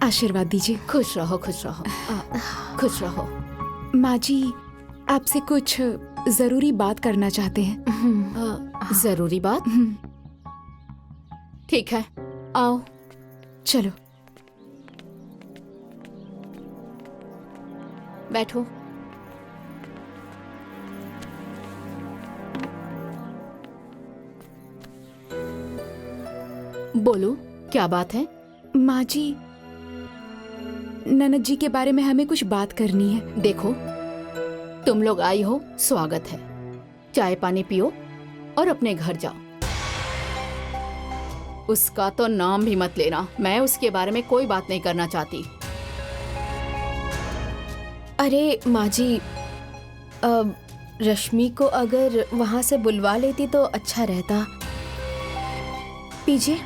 आशीर्वाद दीजिए। खुश रहो, खुश रहो, खुश रहो। माँ जी, आपसे कुछ जरूरी बात करना चाहते हैं। जरूरी बात? ठीक है, आओ। चलो बैठो। बोलो, क्या बात है? माँ जी, ननद जी के बारे में हमें कुछ बात करनी है। देखो, तुम लोग आई हो, स्वागत है। चाय पानी पियो और अपने घर जाओ। उसका तो नाम भी मत लेना, मैं उसके बारे में कोई बात नहीं करना चाहती। अरे माँ जी, रश्मि को अगर वहाँ से बुलवा लेती तो अच्छा रहता। पीजिए।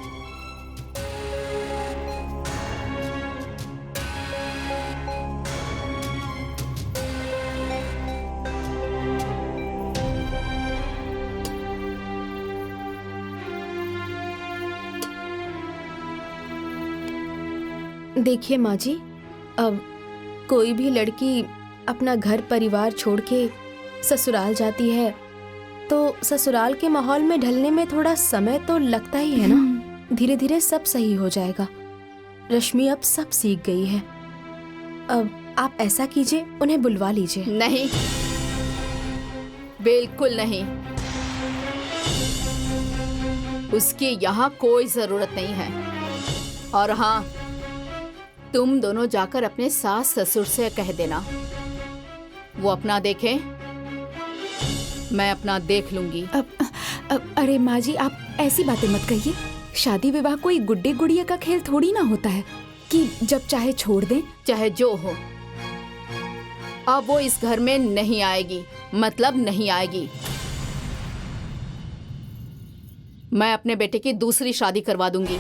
देखिए माँ जी, अब कोई भी लड़की अपना घर परिवार छोड़ के ससुराल जाती है तो ससुराल के माहौल में ढलने में थोड़ा समय तो लगता ही है ना। धीरे धीरे सब सही हो जाएगा। रश्मि अब सब सीख गई है। अब आप ऐसा कीजिए, उन्हें बुलवा लीजिए। नहीं, बिल्कुल नहीं। उसकी यहाँ कोई जरूरत नहीं है। और हाँ, तुम दोनों जाकर अपने सास ससुर से कह देना, वो अपना देखें, मैं अपना देख लूंगी। अरे माँ जी, आप ऐसी बातें मत कहिए। शादी विवाह कोई गुड्डे गुड़िया का खेल थोड़ी ना होता है कि जब चाहे छोड़ दें। चाहे जो हो, अब वो इस घर में नहीं आएगी, मतलब नहीं आएगी। मैं अपने बेटे की दूसरी शादी करवा दूंगी।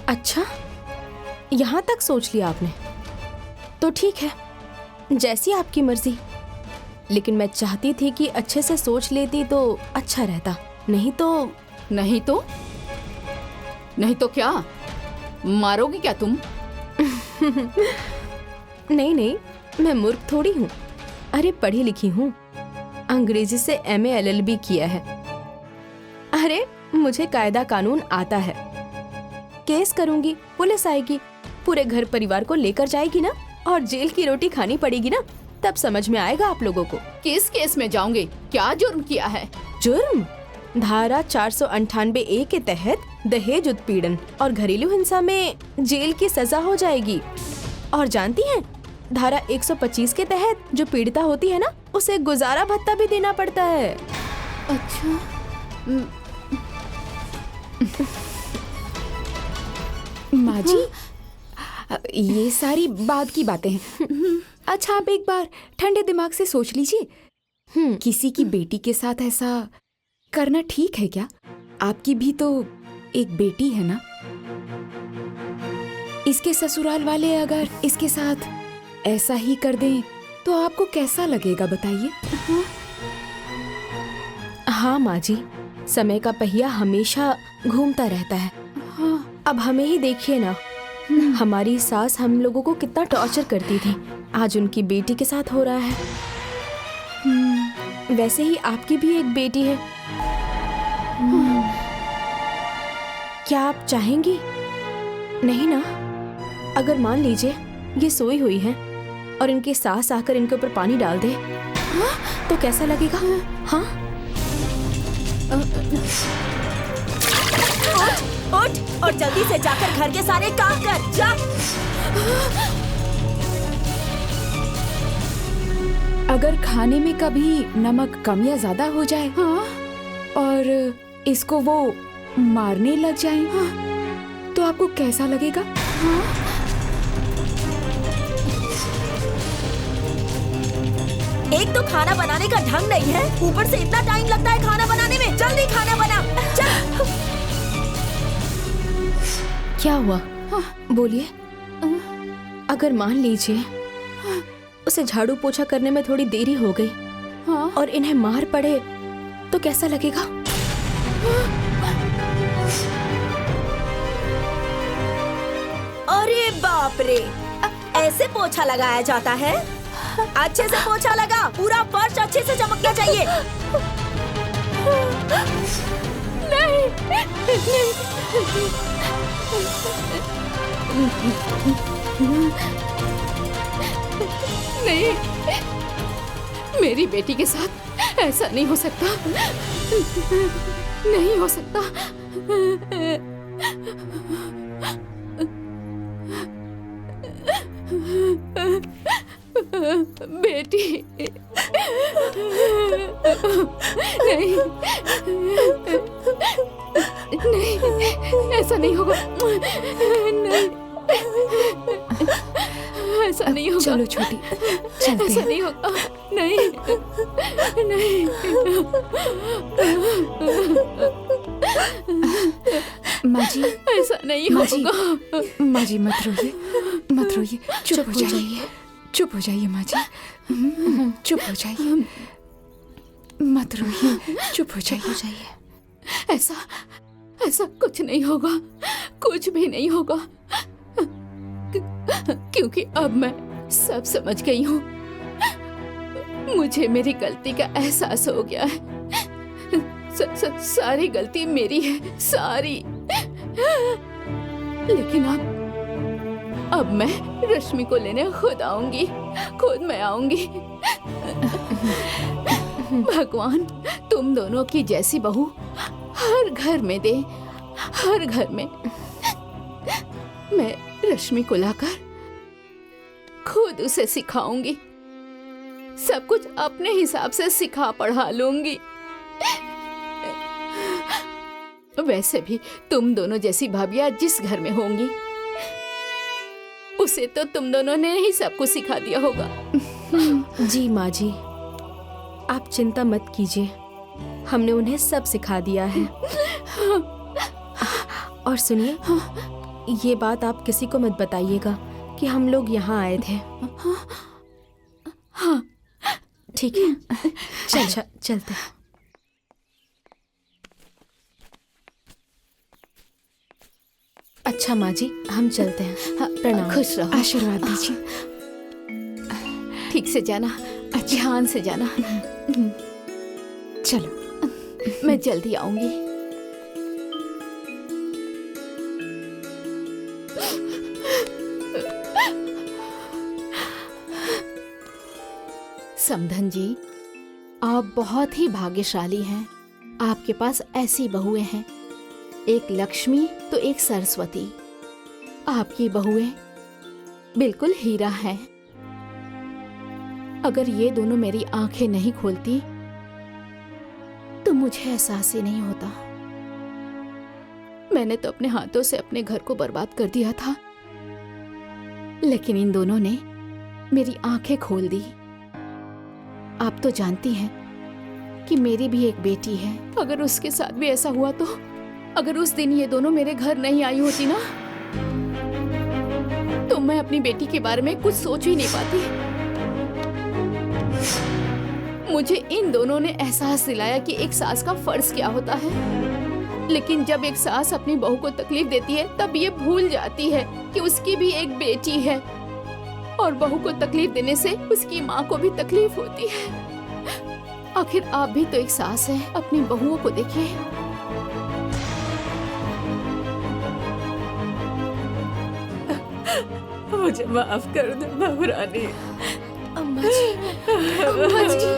अच्छा, यहाँ तक सोच लिया आपने? तो ठीक है, जैसी आपकी मर्जी। लेकिन मैं चाहती थी कि अच्छे से सोच लेती तो अच्छा रहता। नहीं तो नहीं तो क्या मारोगी क्या तुम? नहीं नहीं, मैं मूर्ख थोड़ी हूँ। अरे पढ़ी लिखी हूँ, अंग्रेजी से MA LLB किया है। अरे मुझे कायदा कानून आता है। केस करूंगी, पुलिस आएगी, पूरे घर परिवार को लेकर जाएगी ना, और जेल की रोटी खानी पड़ेगी ना, तब समझ में आएगा आप लोगों को। किस केस में जाओगे? क्या जुर्म किया है? जुर्म? धारा 498A के तहत दहेज उत्पीड़न और घरेलू हिंसा में जेल की सजा हो जाएगी। और जानती हैं, धारा 125 के तहत जो पीड़िता होती है ना, उसे गुजारा भत्ता भी देना पड़ता है। अच्छा। माँ जी, ये सारी बाद की बातें हैं। अच्छा, आप एक बार ठंडे दिमाग से सोच लीजिए, किसी की बेटी के साथ ऐसा करना ठीक है क्या? आपकी भी तो एक बेटी है ना। इसके ससुराल वाले अगर इसके साथ ऐसा ही कर दें तो आपको कैसा लगेगा, बताइए? हाँ माँ जी, समय का पहिया हमेशा घूमता रहता है। हाँ। अब हमें ही देखिए ना, हमारी सास हम लोगों को कितना टॉर्चर करती थी, आज उनकी बेटी के साथ हो रहा है। वैसे ही आपकी भी एक बेटी है। क्या आप चाहेंगी? नहीं ना? अगर मान लीजिए ये सोई हुई है और इनकी सास आकर इनके ऊपर पानी डाल दे, तो कैसा लगेगा? हाँ? उठ और जल्दी से जाकर घर के सारे काम कर। जा। अगर खाने में कभी नमक कम या ज्यादा हो जाए, हाँ, और इसको वो मारने लग जाए, हाँ, तो आपको कैसा लगेगा? हाँ? एक तो खाना बनाने का ढंग नहीं है, ऊपर से इतना टाइम लगता है खाना बनाने में। जल्दी खाना बना, चल। क्या हुआ? बोलिए। अगर मान लीजिए उसे झाड़ू पोछा करने में थोड़ी देरी हो गई, हाँ? और इन्हें मार पड़े तो कैसा लगेगा? बाप रे, ऐसे पोछा लगाया जाता है? अच्छे से पोछा लगा, पूरा फर्श अच्छे से चमकना चाहिए। नहीं, मेरी बेटी के साथ ऐसा नहीं हो सकता, नहीं हो सकता। बेटी, नहीं, नहीं, ऐसा नहीं होगा, नहीं, ऐसा नहीं होगा। चलो छोटी, चलते ऐसा हैं। नहीं होगा, नहीं, नहीं। माँ जी, ऐसा नहीं माँ जी, होगा। माँ जी मत रोइए, मत रोइए, चुप हो जाइए, चुप हो जाइए माँ जी, चुप हो जाइए, मत रोइए, चुप हो जाइए। ऐसा ऐसा कुछ नहीं होगा, कुछ भी नहीं होगा, क्योंकि अब मैं सब समझ गई हूँ। मुझे मेरी गलती का एहसास हो गया है। सारी गलती मेरी है, सारी। लेकिन अब मैं रश्मि को लेने खुद आऊंगी, खुद मैं आऊंगी। भगवान तुम दोनों की जैसी बहू हर घर में दे, हर घर में। मैं रश्मि को लाकर खुद उसे सिखाऊंगी, सब कुछ अपने हिसाब से सिखा पढ़ा लूंगी। वैसे भी तुम दोनों जैसी भाभियां जिस घर में होंगी, उसे तो तुम दोनों ने ही सब कुछ सिखा दिया होगा। जी माँ जी, आप चिंता मत कीजिए, हमने उन्हें सब सिखा दिया है। और सुनिए, ये बात आप किसी को मत बताइएगा कि हम लोग यहाँ आए थे। हाँ, ठीक है, अच्छा चलते हैं। अच्छा माँ जी, हम चलते हैं। हाँ, प्रणाम। खुश रहो। आशीर्वाद दीजिए। ठीक से जाना, ध्यान से जाना। चलो, मैं जल्दी आऊंगी। समधन जी, आप बहुत ही भाग्यशाली हैं। आपके पास ऐसी बहुएं हैं, एक लक्ष्मी तो एक सरस्वती। आपकी बहुएं बिल्कुल हीरा हैं। अगर ये दोनों मेरी आंखें नहीं खोलती तो मुझे एहसास ही नहीं होता। मैंने तो अपने हाथों से अपने घर को बर्बाद कर दिया था, लेकिन इन दोनों ने मेरी आंखें खोल दी। आप तो जानती हैं कि मेरी भी एक बेटी है। अगर उसके साथ भी ऐसा हुआ तो, अगर उस दिन ये दोनों मेरे घर नहीं आई होती ना, तो मैं अपनी बेटी के बारे में कुछ सोच ही नहीं पाती। मुझे इन दोनों ने एहसास दिलाया कि एक सास का फर्ज क्या होता है। लेकिन जब एक सास अपनी बहू को तकलीफ देती है, तब ये भूल जाती है कि उसकी भी एक बेटी है, और बहू को तकलीफ देने से उसकी माँ को भी तकलीफ होती है। आखिर आप भी तो एक सास हैं, अपनी बहुओं को देखिए। मुझे माफ कर दो बहुरानी। अम्मा जी, अम्मा जी।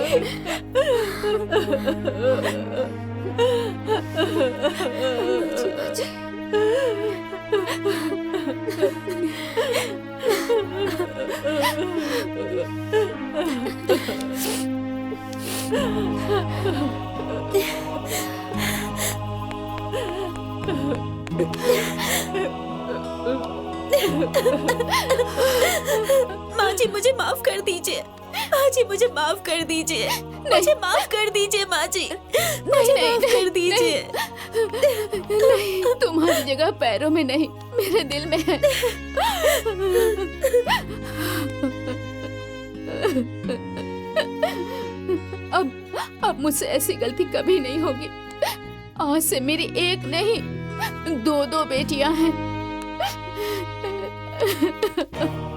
माँ जी मुझे माफ कर दीजिए, माँ जी मुझे माफ कर दीजिए, मुझे माफ कर दीजिए माँ जी, मुझे माफ कर दीजिए। नहीं, तुम्हारी जगह पैरों में नहीं, मेरे दिल में है। अब मुझसे ऐसी गलती कभी नहीं होगी। आज से मेरी एक नहीं, दो बेटियां हैं। है।